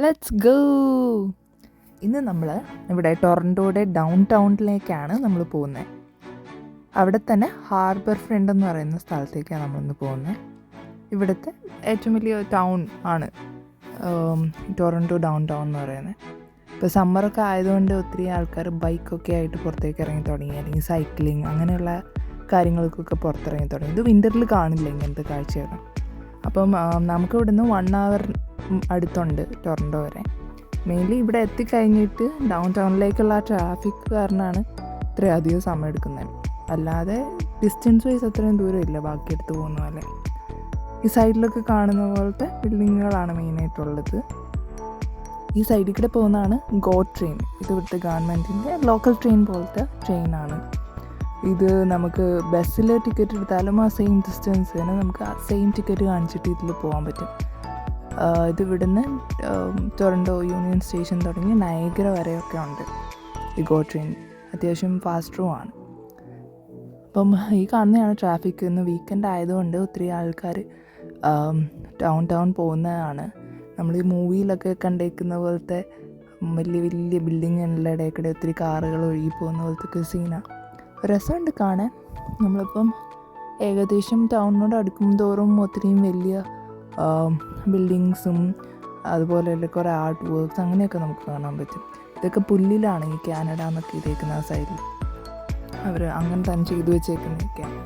Let's go. ഇന്ന് നമ്മൾ ഇവിടെ ടൊറൻറ്റോയുടെ ഡൗൺ ടൗണിലേക്കാണ് നമ്മൾ പോകുന്നത്. അവിടെ തന്നെ ഹാർബർ ഫ്രണ്ട് എന്ന് പറയുന്ന സ്ഥലത്തേക്കാണ് നമ്മളിന്ന് പോകുന്നത്. ഇവിടുത്തെ ഏറ്റവും വലിയ ടൗൺ ആണ് ടൊറൻറ്റോ ഡൗൺ ടൗൺ എന്ന് പറയുന്നത്. ഇപ്പോൾ സമ്മറൊക്കെ ആയതുകൊണ്ട് ഒത്തിരി ആൾക്കാർ ബൈക്കൊക്കെ ആയിട്ട് പുറത്തേക്ക് ഇറങ്ങി തുടങ്ങി, അല്ലെങ്കിൽ സൈക്ലിങ് അങ്ങനെയുള്ള കാര്യങ്ങൾക്കൊക്കെ പുറത്തിറങ്ങി തുടങ്ങി. ഇത് വിൻ്ററിൽ കാണില്ല ഇങ്ങനത്തെ കാഴ്ചകൾ. അപ്പം നമുക്ക് ഇവിടുന്ന് 1 hour അടുത്തുണ്ട് ടൊറൻറ്റോ വരെ. മെയിൻലി ഇവിടെ എത്തിക്കഴിഞ്ഞിട്ട് ഡൗൺ ടൗണിലേക്കുള്ള ട്രാഫിക് കാരണമാണ് ഇത്രയധികം സമയം എടുക്കുന്നത്. അല്ലാതെ ഡിസ്റ്റൻസ് വൈസ് അത്രയും ദൂരമില്ല ബാക്കി എടുത്ത് പോകുന്ന പോലെ. ഈ സൈഡിലൊക്കെ കാണുന്ന പോലത്തെ ബിൽഡിങ്ങുകളാണ് മെയിനായിട്ടുള്ളത്. ഈ സൈഡിൽ കൂടെ പോകുന്നതാണ് ഗോ ട്രെയിൻ. ഇത് ഇവിടുത്തെ ഗവൺമെൻറ്റിൻ്റെ ലോക്കൽ ട്രെയിൻ പോലത്തെ ട്രെയിനാണ്. ഇത് നമുക്ക് ബസ്സിൽ ടിക്കറ്റ് എടുത്താലും ആ സെയിം ഡിസ്റ്റൻസ് തന്നെ നമുക്ക് ആ സെയിം ടിക്കറ്റ് കാണിച്ചിട്ട് ഇതിൽ പോകാൻ പറ്റും. ഇത് ഇവിടുന്ന് ടൊറൻറ്റോ യൂണിയൻ സ്റ്റേഷൻ തുടങ്ങി നയഗ്ര വരെയൊക്കെ ഉണ്ട് ഈ ഗോ ട്രെയിൻ. അത്യാവശ്യം ഫാസ്റ്ററും ആണ്. അപ്പം ഈ കാണുന്നതാണ് ട്രാഫിക്. ഇന്ന് വീക്കെൻഡ് ആയതുകൊണ്ട് ഒത്തിരി ആൾക്കാർ ഡൗൺ ടൗൺ പോകുന്നതാണ്. നമ്മൾ ഈ മൂവിയിലൊക്കെ കണ്ടേക്കുന്ന പോലത്തെ വലിയ വലിയ ബിൽഡിങ്ങുകളുടെ ഇടയ്ക്കിടെ ഒത്തിരി കാറുകൾ ഒഴുകി പോകുന്ന പോലത്തെ സീനാണ്. രസമുണ്ട് കാണാൻ. നമ്മളിപ്പം ഏകദേശം ടൗണിനോട് അടുക്കും തോറും ഒത്തിരിയും വലിയ ബിൽഡിങ്സും അതുപോലെ കുറേ ആർട്ട് വർക്ക്സ് അങ്ങനെയൊക്കെ നമുക്ക് കാണാൻ പറ്റും. ഇതൊക്കെ പുല്ലിലാണ് ഈ കാനഡ എന്നൊക്കെ ഇതേക്കുന്ന ആ സൈഡിൽ അവർ അങ്ങനെ തന്നെ ചെയ്തു വെച്ചേക്കുന്നതൊക്കെയാണ്.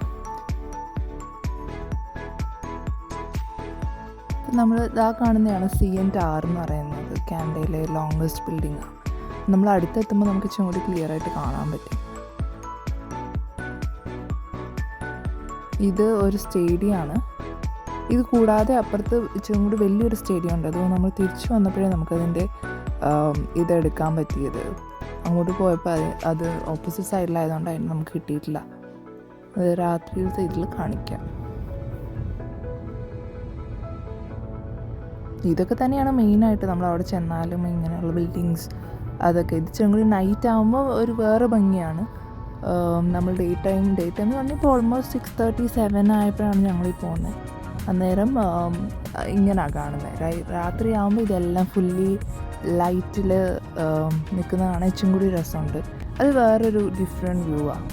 നമ്മൾ ഇതാ കാണുന്നതാണ് CN Tower എന്ന് പറയുന്നത്. കാനഡയിലെ ലോങ്സ്റ്റ് ബിൽഡിങ്ങാണ്. നമ്മൾ അടുത്തെത്തുമ്പോൾ നമുക്ക് ഇച്ചിരി കൂടി ക്ലിയർ ആയിട്ട് കാണാൻ പറ്റും. ഇത് ഒരു സ്റ്റേഡിയമാണ്. ഇത് കൂടാതെ അപ്പുറത്ത് ഇച്ചിരി കൂടി വലിയൊരു സ്റ്റേഡിയം ഉണ്ട്. അതുകൊണ്ട് നമ്മൾ തിരിച്ചു വന്നപ്പോഴേ നമുക്കതിൻ്റെ ഇതെടുക്കാൻ പറ്റിയത്. അങ്ങോട്ട് പോയപ്പോൾ അത് ഓപ്പോസിറ്റ് സൈഡിലായതുകൊണ്ട് അതിന് നമുക്ക് കിട്ടിയിട്ടില്ല. അത് രാത്രിയിലത്തെ ഇതിൽ കാണിക്കാം. ഇതൊക്കെ തന്നെയാണ് മെയിനായിട്ട് നമ്മൾ അവിടെ ചെന്നാലും ഇങ്ങനെയുള്ള ബിൽഡിങ്സ് അതൊക്കെ. ഇത് ഇച്ചിരി കൂടി നൈറ്റ് ആകുമ്പോൾ ഒരു വേറെ ഭംഗിയാണ്. നമ്മൾ ഡേ ടൈം എന്ന് പറഞ്ഞപ്പോൾ ഓൾമോസ്റ്റ് 6:30, 7 ആയപ്പോഴാണ് ഞങ്ങളീ പോകുന്നത്. അന്നേരം ഇങ്ങനെയാണ് കാണുന്നത്. രാത്രി ആകുമ്പോൾ ഇതെല്ലാം ഫുള്ളി ലൈറ്റിൽ നിൽക്കുന്നതാണ് ഇച്ചിരി കൂടി രസമുണ്ട്. അത് വേറൊരു ഡിഫറെൻറ്റ് വ്യൂ ആണ്.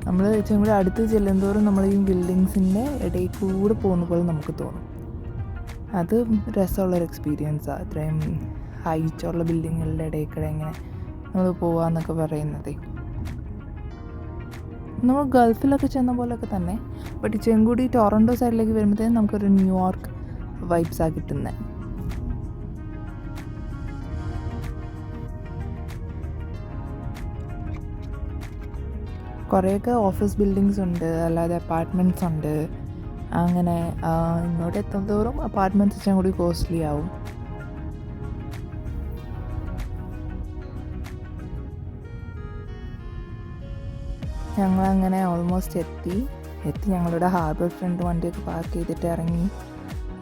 നമ്മൾ ഇച്ചിരി കൂടി അടുത്ത് ചെല്ലുന്തോറും നമ്മൾ ഈ ബിൽഡിങ്സിൻ്റെ ഇടയിൽ കൂടെ പോകുന്ന പോലെ നമുക്ക് തോന്നും. അത് രസമുള്ളൊരു എക്സ്പീരിയൻസാണ്. ഇത്രയും ഹൈറ്റുള്ള ബിൽഡിങ്ങുകളുടെ ഇടയിൽ കൂടെ ഇങ്ങനെ നമ്മൾ പോകാമെന്നൊക്കെ പറയുന്നത്. നമ്മൾ ഗൾഫിലൊക്കെ ചെന്ന പോലെയൊക്കെ തന്നെ. ബട്ട് ഇച്ചിരി കൂടി ടൊറൻറ്റോ സൈഡിലേക്ക് വരുമ്പോഴത്തേക്കും നമുക്കൊരു ന്യൂയോർക്ക് വൈബ്സാണ് കിട്ടുന്നത്. കുറേയൊക്കെ ഓഫീസ് ബിൽഡിങ്സ് ഉണ്ട്, അല്ലാതെ അപ്പാർട്ട്മെൻറ്റ്സ് ഉണ്ട്. അങ്ങനെ ഇങ്ങോട്ട് എത്തുന്നതോറും അപ്പാർട്ട്മെൻറ്റ്സ് ഇച്ചിരി കൂടി കോസ്റ്റ്ലി ആവും. ഞങ്ങളങ്ങനെ ഓൾമോസ്റ്റ് എത്തി ഞങ്ങളുടെ ഹാർബർ ഫ്രണ്ട് വണ്ടിയൊക്കെ പാർക്ക് ചെയ്തിട്ട് ഇറങ്ങി.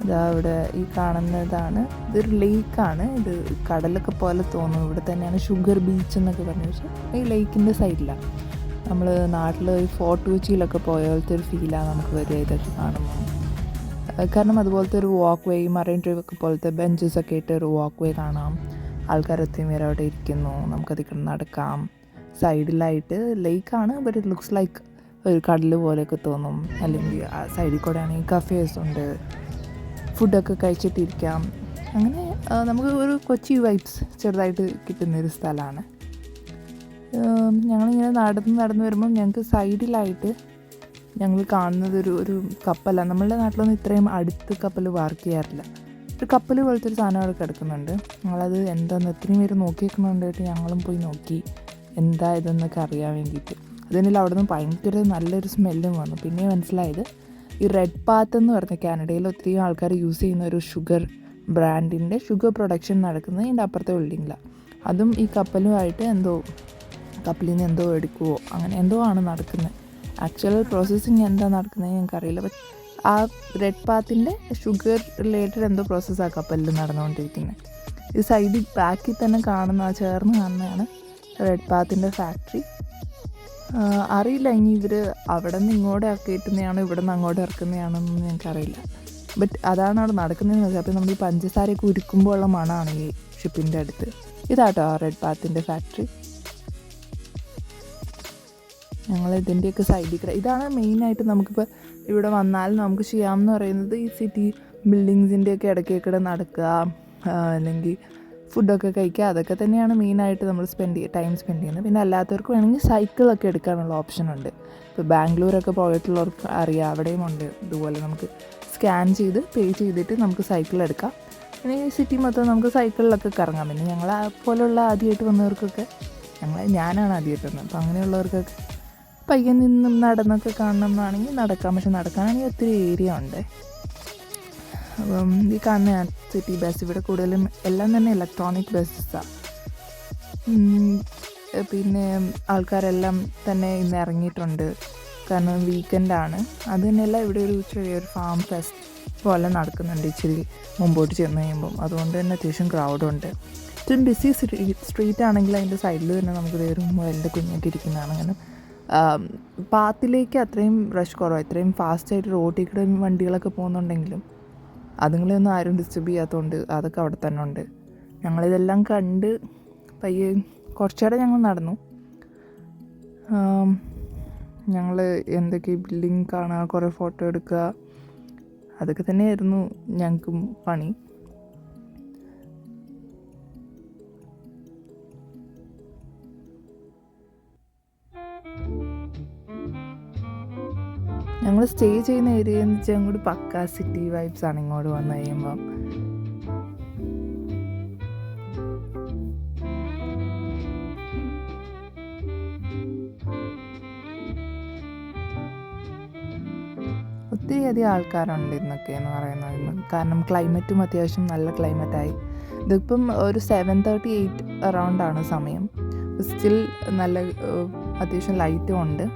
ഇതാ ഇവിടെ ഈ കാണുന്നതാണ്, ഇതൊരു ലേക്കാണ്. ഇത് കടലൊക്കെ പോലെ തോന്നും. ഇവിടെ തന്നെയാണ് ഷുഗർ ബീച്ച് എന്നൊക്കെ പറഞ്ഞു. പക്ഷേ ഈ ലേക്കിൻ്റെ സൈഡിലാണ്. നമ്മൾ നാട്ടിൽ ഫോർട്ട് കൊച്ചിയിലൊക്കെ പോയ പോലത്തെ ഒരു ഫീലാണ് നമുക്ക് വരിക ഇതൊക്കെ കാണുമ്പോൾ. കാരണം അതുപോലത്തെ ഒരു വാക്ക് വേ, മറൈൻ ഡ്രൈവ് ഒക്കെ പോലത്തെ ബെഞ്ചസൊക്കെ ഇട്ട് ഒരു വാക്ക് വേ കാണാം. ആൾക്കാർ ഒത്തിരി പേര് അവിടെ ഇരിക്കുന്നു. നമുക്കതിൽ നടക്കാം. സൈഡിലായിട്ട് ലേക്കാണ്, ബട്ട് ഇറ്റ് ലുക്സ് ലൈക്ക് ഒരു കടൽ പോലെയൊക്കെ തോന്നും. അല്ലെങ്കിൽ ആ സൈഡിൽ കൂടെ ആണെങ്കിൽ കഫേസ് ഉണ്ട്, ഫുഡൊക്കെ കഴിച്ചിട്ടിരിക്കാം. അങ്ങനെ നമുക്ക് ഒരു കൊച്ചി വൈബ്സ് ചെറുതായിട്ട് കിട്ടുന്നൊരു സ്ഥലമാണ്. ഞങ്ങളിങ്ങനെ നടന്ന് വരുമ്പം ഞങ്ങൾക്ക് സൈഡിലായിട്ട് ഞങ്ങൾ കാണുന്നത് ഒരു കപ്പലാണ്. നമ്മളുടെ നാട്ടിലൊന്നും ഇത്രയും അടുത്ത് കപ്പൽ പാർക്ക് ചെയ്യാറില്ല. ഒരു കപ്പൽ പോലത്തെ ഒരു സാധനം അവിടെ കിടക്കുന്നുണ്ട്. ഞങ്ങളത് എന്താണെന്ന് ഇത്രയും പേര് നോക്കി വെക്കുന്നുണ്ടായിട്ട് ഞങ്ങളും പോയി നോക്കി എന്താ ഇതെന്നൊക്കെ അറിയാൻ വേണ്ടിയിട്ട്. അതിനില്ല അവിടെ നിന്ന് ഭയങ്കര നല്ലൊരു സ്മെല്ലും വന്നു. പിന്നെ മനസ്സിലായത് ഈ റെഡ് പാത്ത് എന്ന് പറഞ്ഞ കാനഡയിൽ ഒത്തിരി ആൾക്കാർ യൂസ് ചെയ്യുന്ന ഒരു ഷുഗർ ബ്രാൻഡിൻ്റെ ഷുഗർ പ്രൊഡക്ഷൻ നടക്കുന്നത് ഇതിൻ്റെ അപ്പുറത്തെ ബിൽഡിങ്ങിലാണ്. അതും ഈ കപ്പലുമായിട്ട് കപ്പലിൽ നിന്ന് എന്തോ എടുക്കുമോ അങ്ങനെ എന്തോ ആണ് നടക്കുന്നത്. ആക്ച്വൽ പ്രോസസ്സിങ് എന്താ നടക്കുന്നത് ഞങ്ങൾക്കറിയില്ല. ബട്ട് ആ റെഡ് പാത്തിൻ്റെ ഷുഗർ റിലേറ്റഡ് എന്തോ പ്രോസസ്സാണ് കപ്പലിൽ നടന്നുകൊണ്ടിരിക്കുന്നത്. ഈ സൈഡിൽ ബാക്കിൽ തന്നെ ചേർന്ന് കാണുന്നതാണ് റെഡ് പാത്തിൻ്റെ ഫാക്ടറി. അറിയില്ല ഇനി ഇവർ അവിടെ നിന്ന് ഇങ്ങോട്ട് കയറ്റുന്നതാണോ ഇവിടെ നിന്ന് അങ്ങോട്ട് ഇറക്കുന്നതാണോന്നൊന്നും ഞങ്ങൾക്കറിയില്ല. ബട്ട് അതാണ് അവിടെ നടക്കുന്നതെന്ന് വെച്ചാൽ. അപ്പോൾ നമ്മൾ ഈ പഞ്ചസാരയൊക്കെ ഉരുക്കുമ്പോൾ ഉള്ള മണമാണ് ഈ ഷിപ്പിൻ്റെ അടുത്ത്. ഇതാട്ടോ റെഡ് പാത്തിൻ്റെ ഫാക്ടറി. ഞങ്ങൾ ഇതിൻ്റെയൊക്കെ സൈഡിൽ കൂടെ, ഇതാണ് മെയിനായിട്ട് നമുക്കിപ്പോൾ ഇവിടെ വന്നാൽ നമുക്ക് ചെയ്യാമെന്ന് പറയുന്നത്, ഈ സിറ്റി ബിൽഡിങ്സിൻ്റെയൊക്കെ ഇടയ്ക്കൊക്കെ നടക്കുക, അല്ലെങ്കിൽ ഫുഡൊക്കെ കഴിക്കുക, അതൊക്കെ തന്നെയാണ് മെയിനായിട്ട് നമ്മൾ ടൈം സ്പെൻഡ് ചെയ്യുന്നത്. പിന്നെ അല്ലാത്തവർക്ക് വേണമെങ്കിൽ സൈക്കിളൊക്കെ എടുക്കാനുള്ള ഓപ്ഷനുണ്ട്. ഇപ്പോൾ ബാംഗ്ലൂരൊക്കെ പോയിട്ടുള്ളവർക്ക് അറിയാം, അവിടെയും ഉണ്ട് ഇതുപോലെ നമുക്ക് സ്കാൻ ചെയ്ത് പേ ചെയ്തിട്ട് നമുക്ക് സൈക്കിൾ എടുക്കാം. പിന്നെ ഈ സിറ്റി മൊത്തം നമുക്ക് സൈക്കിളിലൊക്കെ കറങ്ങാം. പിന്നെ ഞങ്ങളെ പോലുള്ള ആദ്യമായിട്ട് വന്നവർക്കൊക്കെ, ഞാനാണ് ആദ്യമായിട്ട് വന്നത്, അപ്പോൾ അങ്ങനെയുള്ളവർക്കൊക്കെ പയ്യെ നിന്നും നടന്നൊക്കെ കാണണം എന്നാണെങ്കിൽ നടക്കാം. പക്ഷെ നടക്കാനാണെങ്കിൽ ഒത്തിരി ഏരിയ ഉണ്ട്. അപ്പം ഈ കാണുന്ന സിറ്റി ബസ്, ഇവിടെ കൂടുതലും എല്ലാം തന്നെ ഇലക്ട്രോണിക് ബസ്സാണ്. പിന്നെ ആൾക്കാരെല്ലാം തന്നെ ഇന്ന് ഇറങ്ങിയിട്ടുണ്ട്, കാരണം വീക്കെൻഡാണ്. അത് തന്നെയല്ല, ഇവിടെ ഒരു ചെറിയൊരു ഫാം ഫെസ്റ്റ് പോലെ നടക്കുന്നുണ്ട് ഇച്ചിരി മുമ്പോട്ട് ചെന്ന് കഴിയുമ്പം. അതുകൊണ്ട് തന്നെ അത്യാവശ്യം ക്രൗഡുണ്ട്. ഇത്രയും ബിസി സ്ട്രീറ്റ് ആണെങ്കിൽ അതിൻ്റെ സൈഡിൽ തന്നെ നമുക്ക് ഒരു മുയലിൻ്റെ കുഞ്ഞിട്ടിരിക്കുന്നതാണ്. അങ്ങനെ പാത്തിലേക്ക് അത്രയും റഷ് കുറവാണ്. ഇത്രയും ഫാസ്റ്റായിട്ട് റോഡിൽ കൂടെ വണ്ടികളൊക്കെ പോകുന്നുണ്ടെങ്കിലും അതുങ്ങളെയൊന്നും ആരും ഡിസ്റ്റർബ് ചെയ്യാത്തതുകൊണ്ട് അതൊക്കെ അവിടെ തന്നെ ഉണ്ട്. ഞങ്ങളിതെല്ലാം കണ്ട് പയ്യെ കുറച്ചേരം ഞങ്ങൾ നടന്നു. ഞങ്ങൾ എന്തൊക്കെ ബിൽഡിങ് കാണുക, കുറേ ഫോട്ടോ എടുക്കുക, അതൊക്കെ തന്നെയായിരുന്നു ഞങ്ങൾക്കും പണി. ഞങ്ങൾ സ്റ്റേ ചെയ്യുന്ന ഏരിയ എന്ന് വെച്ചാൽ അങ്ങോട്ട് പക്കാ സിറ്റി വൈബ്സ് ആണ് ഇങ്ങോട്ട് വന്നു കഴിയുമ്പം. ഒത്തിരി അധികം ആൾക്കാരുണ്ട് ഇന്നൊക്കെ എന്ന് പറയുന്നത്. കാരണം ക്ലൈമറ്റും അത്യാവശ്യം നല്ല ക്ലൈമറ്റായി. ഇതിപ്പം ഒരു 7:38 അറൗണ്ടാണ് സമയം. സ്റ്റിൽ നല്ല അത്യാവശ്യം ലൈറ്റും ഉണ്ട്.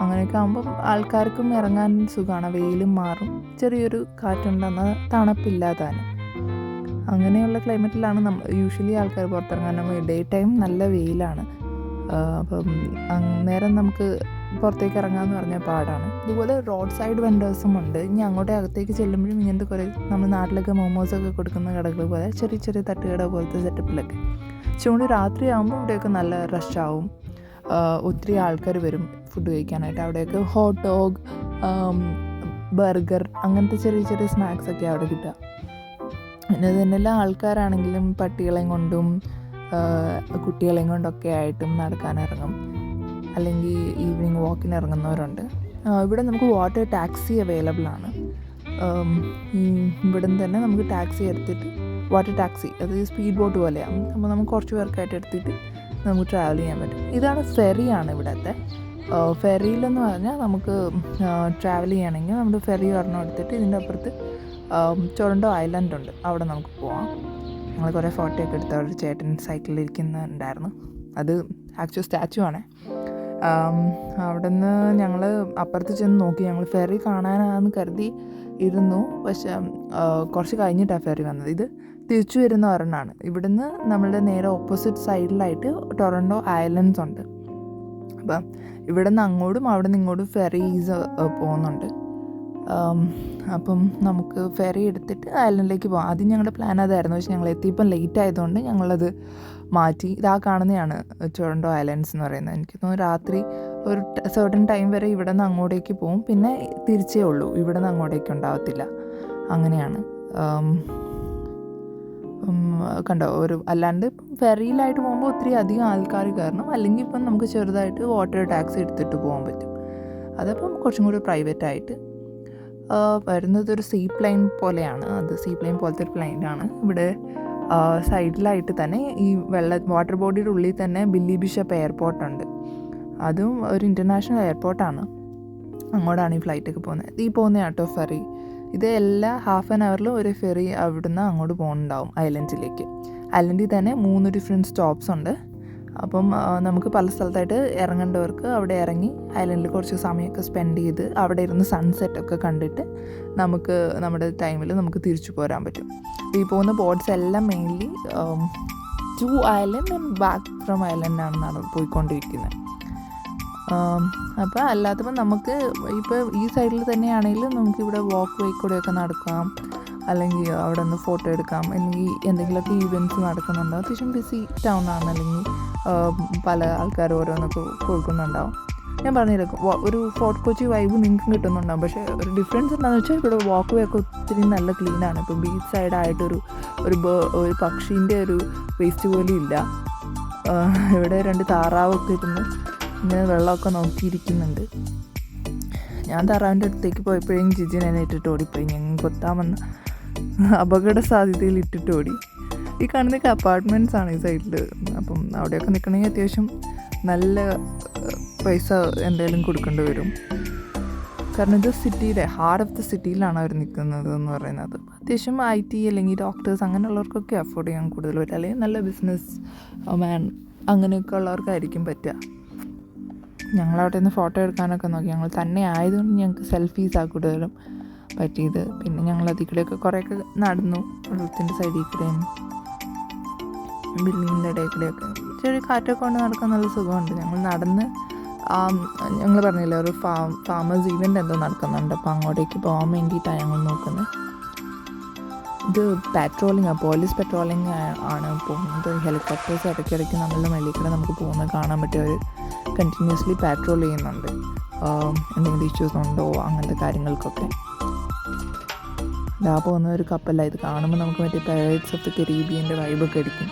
അങ്ങനെയൊക്കെ ആകുമ്പം ആൾക്കാർക്കും ഇറങ്ങാൻ സുഖമാണ്. വെയിലും മാറും, ചെറിയൊരു കാറ്റുണ്ടെന്നാൽ തണുപ്പില്ലാതാണ്. അങ്ങനെയുള്ള ക്ലൈമറ്റിലാണ് യൂഷ്വലി ആൾക്കാർ പുറത്തിറങ്ങാൻ. ഡേ ടൈം നല്ല വെയിലാണ്. അപ്പം അന്നേരം നമുക്ക് പുറത്തേക്ക് ഇറങ്ങാമെന്ന് പറഞ്ഞാൽ പാടാണ്. ഇതുപോലെ റോഡ് സൈഡ് വെൻഡേഴ്സും ഉണ്ട്. ഇനി അങ്ങോട്ടേ അകത്തേക്ക് ചെല്ലുമ്പോഴും ഇങ്ങനത്തെ കുറേ നമ്മൾ നാട്ടിലൊക്കെ മോമോസൊക്കെ കൊടുക്കുന്ന കടകൾ പോലെ ചെറിയ ചെറിയ തട്ടുകട പോലത്തെ സെറ്റപ്പിലൊക്കെ. ചൂട് രാത്രിയാകുമ്പോൾ ഇവിടെയൊക്കെ നല്ല റഷാവും. ഒത്തിരി ആൾക്കാർ വരും ഫുഡ് കഴിക്കാനായിട്ട്. അവിടെയൊക്കെ ഹോട്ട് ഡോഗ്, ബർഗർ, അങ്ങനത്തെ ചെറിയ ചെറിയ സ്നാക്സൊക്കെ അവിടെ കിട്ടുക. പിന്നെ തന്നെയല്ല ആൾക്കാരാണെങ്കിലും പട്ടികളെയും കൊണ്ടും കുട്ടികളെയും കൊണ്ടൊക്കെ ആയിട്ടും നടക്കാനിറങ്ങും, അല്ലെങ്കിൽ ഈവനിങ് വാക്കിന് ഇറങ്ങുന്നവരുണ്ട്. ഇവിടെ നമുക്ക് വാട്ടർ ടാക്സി അവൈലബിൾ ആണ്. ഇവിടെ തന്നെ നമുക്ക് ടാക്സി എടുത്തിട്ട്, വാട്ടർ ടാക്സി, അത് സ്പീഡ് ബോട്ട് പോലെയാണ്. അപ്പോൾ നമുക്ക് കുറച്ച് പേർക്കായിട്ട് എടുത്തിട്ട് നമുക്ക് ട്രാവൽ ചെയ്യാൻ പറ്റും. ഇതാണ് ഫെറിയാണ് ഇവിടുത്തെ. ഫെറിയിലെന്ന് പറഞ്ഞാൽ നമുക്ക് ട്രാവൽ ചെയ്യണമെങ്കിൽ നമ്മൾ ഫെറി ഒരെണ്ണം എടുത്തിട്ട് ഇതിൻ്റെ അപ്പുറത്ത് ടൊറൻഡോ ഐലൻഡ് ഉണ്ട്, അവിടെ നമുക്ക് പോവാം. ഞങ്ങൾ കുറേ ഫോട്ടോയൊക്കെ എടുത്ത് ഒരു ചേട്ടൻ സൈക്കിളിലിരിക്കുന്നുണ്ടായിരുന്നു. അത് ആക്ച്വൽ സ്റ്റാച്ചു ആണ്. അവിടെ നിന്ന് ഞങ്ങൾ അപ്പുറത്ത് ചെന്ന് നോക്കി. ഞങ്ങൾ ഫെറി കാണാനാണെന്ന് കരുതി ഇരുന്നു, പക്ഷേ കുറച്ച് കഴിഞ്ഞിട്ടാണ് ഫെറി വന്നത്. ഇത് തിരിച്ചു വരുന്ന ഒരെണ്ണമാണ്. ഇവിടുന്ന് നമ്മളുടെ നേരെ ഓപ്പോസിറ്റ് സൈഡിലായിട്ട് ടൊറൻഡോ ഐലൻഡ്സ് ഉണ്ട്. അപ്പം ഇവിടെ നിന്ന് അങ്ങോട്ടും അവിടെ നിന്ന് ഇങ്ങോട്ടും ഫെറീസ് പോകുന്നുണ്ട്. അപ്പം നമുക്ക് ഫെറി എടുത്തിട്ട് ഐലൻഡിലേക്ക് പോകാം. ആദ്യം ഞങ്ങളുടെ പ്ലാൻ അതായിരുന്നു, പക്ഷേ ഞങ്ങൾ എത്തിയപ്പം ലേറ്റ് ആയതുകൊണ്ട് ഞങ്ങളത് മാറ്റി. ഇതാ കാണുന്നതാണ് ടൊറൻഡോ ഐലൻഡ്സ് എന്ന് പറയുന്നത്. എനിക്ക് തോന്നുന്നു രാത്രി ഒരു സർട്ടൻ ടൈം വരെ ഇവിടെ നിന്ന് അങ്ങോട്ടേക്ക് പോകും, പിന്നെ തിരിച്ചേ ഉള്ളൂ, ഇവിടെ നിന്ന് അങ്ങോട്ടേക്ക് ഉണ്ടാവത്തില്ല. അങ്ങനെയാണ്. കണ്ടോ, അല്ലാണ്ട് ഫെറിയിലായിട്ട് പോകുമ്പോൾ ഒത്തിരി അധികം ആൾക്കാർ കയറണം, അല്ലെങ്കിൽ ഇപ്പം നമുക്ക് ചെറുതായിട്ട് വാട്ടർ ടാക്സി എടുത്തിട്ട് പോകാൻ പറ്റും. അതപ്പം കുറച്ചും കൂടി പ്രൈവറ്റായിട്ട് വരുന്നത് ഒരു സീ പ്ലെയിൻ പോലെയാണ്. അത് സീ പ്ലെയിൻ പോലത്തെ ഒരു പ്ലെയിനാണ്. ഇവിടെ സൈഡിലായിട്ട് തന്നെ ഈ വാട്ടർ ബോഡിയുടെ ഉള്ളിൽ തന്നെ ബില്ലി ബിഷപ്പ് എയർപോർട്ടുണ്ട്. അതും ഒരു ഇൻ്റർനാഷണൽ എയർപോർട്ടാണ്. അങ്ങോട്ടാണ് ഈ ഫ്ലൈറ്റൊക്കെ പോകുന്നത്. ഈ പോകുന്ന ആട്ടോ ഫെറി. ഇത് എല്ലാ ഹാഫ് ആൻ അവറിലും ഒരു ഫെറി അവിടുന്ന് അങ്ങോട്ട് പോകുന്നുണ്ടാവും ഐലൻഡിലേക്ക്. ഐലൻഡിൽ തന്നെ 3 ഡിഫറെൻറ്റ് സ്റ്റോപ്സ് ഉണ്ട്. അപ്പം നമുക്ക് പല സ്ഥലത്തായിട്ട് ഇറങ്ങേണ്ടവർക്ക് അവിടെ ഇറങ്ങി ഐലൻഡിൽ കുറച്ച് സമയമൊക്കെ സ്പെൻഡ് ചെയ്ത് അവിടെ ഇരുന്ന് സൺസെറ്റൊക്കെ കണ്ടിട്ട് നമുക്ക് നമ്മുടെ ടൈമിൽ നമുക്ക് തിരിച്ചു പോരാൻ പറ്റും. ഈ പോകുന്ന ബോട്ട്സ് എല്ലാം mainly to island and back from ഐലൻഡാണ് പോയിക്കൊണ്ടിരിക്കുന്നത്. അപ്പോൾ അല്ലാത്തപ്പോൾ നമുക്ക് ഇപ്പോൾ ഈ സൈഡിൽ തന്നെയാണെങ്കിലും നമുക്കിവിടെ വാക്ക് വേ കൂടെയൊക്കെ നടക്കാം, അല്ലെങ്കിൽ അവിടെ നിന്ന് ഫോട്ടോ എടുക്കാം, അല്ലെങ്കിൽ എന്തെങ്കിലുമൊക്കെ ഈവൻറ്റ്സ് നടക്കുന്നുണ്ടാവും. അത്യാവശ്യം ബിസി ടൗൺ ആണ്, അല്ലെങ്കിൽ പല ആൾക്കാർ ഓരോന്നൊക്കെ കൊടുക്കുന്നുണ്ടാവും. ഞാൻ പറഞ്ഞില്ല, ഒരു ഫോർട്ട് കൊച്ചി വൈബ് നിങ്ങൾക്കും കിട്ടുന്നുണ്ടാവും. പക്ഷേ ഒരു ഡിഫറൻസ് എന്താണെന്ന് വെച്ചാൽ ഇവിടെ വാക്ക് വേ ഒക്കെ ഒത്തിരി നല്ല ക്ലീനാണ്. ഇപ്പോൾ ബീച്ച് സൈഡായിട്ടൊരു ഒരു പക്ഷീൻ്റെ ഒരു വേസ്റ്റ് പോലും ഇല്ല. ഇവിടെ 2 താറാവൊക്കെ ഇരുന്ന് ഇങ്ങനെ വെള്ളമൊക്കെ നോക്കിയിരിക്കുന്നുണ്ട്. ഞാൻ താറാവിൻ്റെ അടുത്തേക്ക് പോയപ്പോഴേക്കും ജിജിൻ എന്നെ ഇട്ടിട്ട് ഓടിപ്പോയി. ഞങ്ങൾ കൊത്താമെന്ന അപകട സാധ്യതയിൽ ഇട്ടിട്ട് ഓടി. ഈ കാണുന്നതൊക്കെ അപ്പാർട്ട്മെൻറ്റ്സ് ആണ് ഈ സൈഡിൽ. അപ്പം അവിടെയൊക്കെ നിൽക്കണമെങ്കിൽ അത്യാവശ്യം നല്ല പൈസ എന്തായാലും കൊടുക്കേണ്ടി വരും. കാരണം ഇത് സിറ്റിയുടെ ഹാർട്ട് ഓഫ് ദ സിറ്റിയിലാണ് അവർ നിൽക്കുന്നത് എന്ന് പറയുന്നത്. അത്യാവശ്യം IT അല്ലെങ്കിൽ ഡോക്ടേഴ്സ് അങ്ങനെയുള്ളവർക്കൊക്കെ അഫോർഡ് ചെയ്യാൻ കൂടുതൽ പറ്റുക, അല്ലെങ്കിൽ നല്ല ബിസിനസ് മാൻ അങ്ങനെയൊക്കെ ഉള്ളവർക്കായിരിക്കും പറ്റുക. ഞങ്ങളവിടെ നിന്ന് ഫോട്ടോ എടുക്കാനൊക്കെ നോക്കി. ഞങ്ങൾ തന്നെ ആയതുകൊണ്ട് ഞങ്ങൾക്ക് സെൽഫീസാണ് കൂടുതലും പറ്റിയത്. പിന്നെ ഞങ്ങൾ അതിൽ കൂടെയൊക്കെ കുറേയൊക്കെ നടന്നു, വെള്ളത്തിൻ്റെ സൈഡിൽ കൂടെയും ബിൽഡിങ്ങിൻ്റെ ഇടയിൽ കൂടെയൊക്കെ ചെറിയ കാറ്റൊക്കെ കൊണ്ട് നടക്കാൻ നല്ല സുഖമുണ്ട്. ഞങ്ങൾ നടന്ന് ഞങ്ങൾ പറഞ്ഞില്ല, ഒരു ഫാമേഴ്സ് ഈവൻ്റ് എന്തോ നടക്കുന്നുണ്ട്, അപ്പോൾ അങ്ങോട്ടേക്ക് പോകാൻ വേണ്ടിയിട്ടാണ് ഞങ്ങൾ നോക്കുന്നത്. ഇത് പാട്രോളിംഗ് ആണ്, പോലീസ് പാട്രോളിംഗ് ആണ് പോകുന്നത്. ഹെലികോപ്റ്റേഴ്സ് ഇടയ്ക്കിടയ്ക്ക് നമ്മളുടെ മേളിൽ നമുക്ക് പോകുന്നത് കാണാൻ പറ്റും. അവർ കണ്ടിന്യൂസ്ലി പാട്രോൾ ചെയ്യുന്നുണ്ട്, എന്തെങ്കിലും ഇഷ്യൂസ് ഉണ്ടോ അങ്ങനത്തെ കാര്യങ്ങൾക്കൊക്കെ. ഇതാ പോകുന്ന ഒരു കപ്പലാണ്. ഇത് കാണുമ്പോൾ നമുക്ക് മറ്റേ പൈറേറ്റ്സ് ഓഫ് ദി കരീബിയൻ്റെ വൈബൊക്കെ അടിക്കും.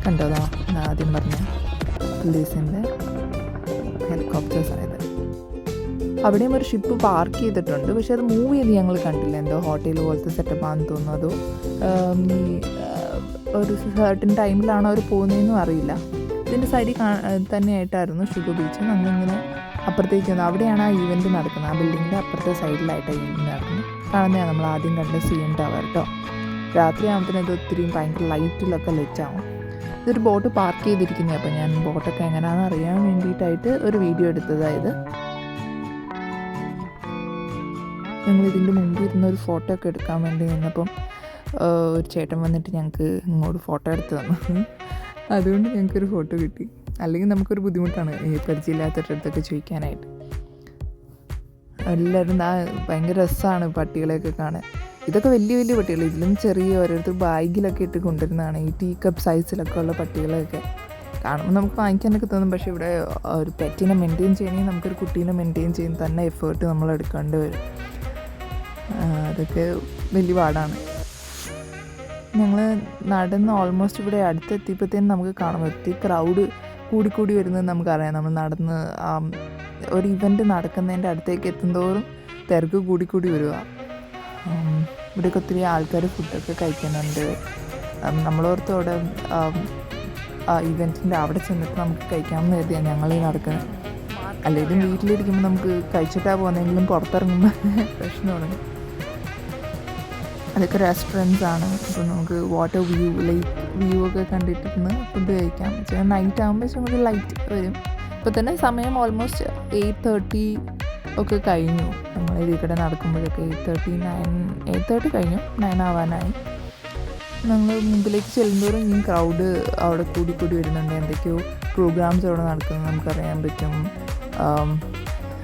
കണ്ടോതാ ആദ്യം പറഞ്ഞ പോലീസിൻ്റെ ഹെലികോപ്റ്റേഴ്സ് ആയത്. അവിടെയും ഒരു ഷിപ്പ് പാർക്ക് ചെയ്തിട്ടുണ്ട്, പക്ഷെ അത് മൂവ് ചെയ്ത് ഞങ്ങൾ കണ്ടില്ല. എന്തോ ഹോട്ടൽ പോലത്തെ സെറ്റപ്പാണെന്ന് തോന്നുന്നു. അതോ ഈ ഒരു സർട്ടൻ ടൈമിലാണോ അവർ പോകുന്നതെന്നും അറിയില്ല. ഇതിൻ്റെ സൈഡിൽ തന്നെയായിട്ടായിരുന്നു ഷുഗർ ബീച്ച്. നമ്മളിങ്ങനെ അപ്പുറത്തേക്ക് വന്നു. അവിടെയാണ് ആ ഈവൻറ്റ് നടക്കുന്നത്. ആ ബിൽഡിങ്ങിൻ്റെ അപ്പുറത്തെ സൈഡിലായിട്ടാണ് ഈവൻറ്റ് നടക്കുന്നത്. കാണുന്നതാണ് നമ്മൾ ആദ്യം കണ്ട CN ടവർ കേട്ടോ. രാത്രി ആകുമ്പോഴത്തേനും ഇത് ഒത്തിരി ഭയങ്കര ലൈറ്റിലൊക്കെ ലെറ്റാവും. ഇതൊരു ബോട്ട് പാർക്ക് ചെയ്തിരിക്കുന്നത്. അപ്പോൾ ഞാൻ ബോട്ടൊക്കെ എങ്ങനെയാണെന്ന് അറിയാൻ വേണ്ടിയിട്ടായിട്ട് ഒരു വീഡിയോ എടുത്തതായത്. ഞങ്ങൾ ഇതിൻ്റെ മുമ്പിൽ ഇരുന്ന ഒരു ഫോട്ടോ ഒക്കെ എടുക്കാൻ വേണ്ടി നിന്നപ്പം ഒരു ചേട്ടൻ വന്നിട്ട് ഞങ്ങൾക്ക് ഇങ്ങോട്ട് ഫോട്ടോ എടുത്ത് തന്നു. അതുകൊണ്ട് ഞങ്ങൾക്കൊരു ഫോട്ടോ കിട്ടി. അല്ലെങ്കിൽ നമുക്കൊരു ബുദ്ധിമുട്ടാണ് ഈ പരിചയമില്ലാത്തവരുടെ അടുത്തൊക്കെ ചോദിക്കാനായിട്ട്. എല്ലാവരും ഭയങ്കര രസമാണ് പട്ടികളെയൊക്കെ കാണാൻ. ഇതൊക്കെ വലിയ വലിയ പട്ടികൾ, ഇതിലും ചെറിയ ഓരോരുത്തർ ബാഗിലൊക്കെ ഇട്ട് കൊണ്ടുവരുന്നതാണ്. ഈ ടീ കപ്പ് സൈസിലൊക്കെ ഉള്ള പട്ടികളൊക്കെ കാണുമ്പോൾ നമുക്ക് വാങ്ങിക്കാനൊക്കെ തോന്നും. പക്ഷേ ഇവിടെ ഒരു പെറ്റിനെ മെയിൻറ്റെയിൻ ചെയ്യണമെങ്കിൽ നമുക്കൊരു കുട്ടീനെ മെയിൻറ്റെയിൻ ചെയ്യുന്ന തന്നെ എഫേർട്ട് നമ്മൾ എടുക്കേണ്ടി വരും. അതൊക്കെ വലിയ പാടാണ്. ഞങ്ങൾ നടന്ന് ഓൾമോസ്റ്റ് ഇവിടെ അടുത്തെത്തിയപ്പോഴത്തേനും നമുക്ക് കാണാൻ ഒത്തിരി ക്രൗഡ് കൂടിക്കൂടി വരുന്നത് നമുക്കറിയാം. നമ്മൾ നടന്ന് ഒരു ഇവൻറ്റ് നടക്കുന്നതിൻ്റെ അടുത്തേക്ക് എത്തുന്തോറും തിരക്ക് കൂടിക്കൂടി വരിക. ഇവിടെയൊക്കെ ഒത്തിരി ആൾക്കാർ ഫുഡൊക്കെ കഴിക്കുന്നുണ്ട്. നമ്മളോർത്ത് അവിടെ ഇവൻറ്റിൻ്റെ അവിടെ ചെന്നിട്ട് നമുക്ക് കഴിക്കാമെന്ന് കരുതിയാണ് ഞങ്ങളീ നടക്കുന്നത്. അല്ലെങ്കിൽ വീട്ടിലിരിക്കുമ്പോൾ നമുക്ക് കഴിച്ചിട്ടാണ് പോകുന്നതെങ്കിലും പുറത്തിറങ്ങുമ്പോൾ പ്രശ്നമാണ്. അതൊക്കെ റെസ്റ്റോറൻറ്റ്സ് ആണ്. അപ്പോൾ നമുക്ക് വാട്ടർ വ്യൂ ഒക്കെ കണ്ടിട്ടിരുന്ന് ഫുഡ് കഴിക്കാം. വെച്ചാൽ നൈറ്റ് ആകുമ്പോൾ വെച്ചാൽ നമുക്ക് ലൈറ്റ് വരും. ഇപ്പോൾ തന്നെ സമയം ഓൾമോസ്റ്റ് 8:30 ഒക്കെ കഴിഞ്ഞു. നമ്മൾ ഇതിൽ കൂടെ നടക്കുമ്പോഴൊക്കെ 8:30 കഴിഞ്ഞു, 9 ആവാനായി. ഞങ്ങൾ മുമ്പിലേക്ക് ചെല്ലുന്തോറും ഇനിയും ക്രൗഡ് അവിടെ കൂടി വരുന്നുണ്ട്. എന്തൊക്കെയോ പ്രോഗ്രാംസ് അവിടെ നടക്കുന്നത് നമുക്കറിയാൻ പറ്റും.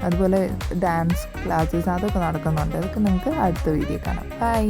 അതുപോലെ ഡാൻസ് ക്ലാസ്സസ് അതൊക്കെ നടക്കുന്നുണ്ട്. അതൊക്കെ നിങ്ങൾക്ക് അടുത്ത വീഡിയോ കാണാം. ബൈ.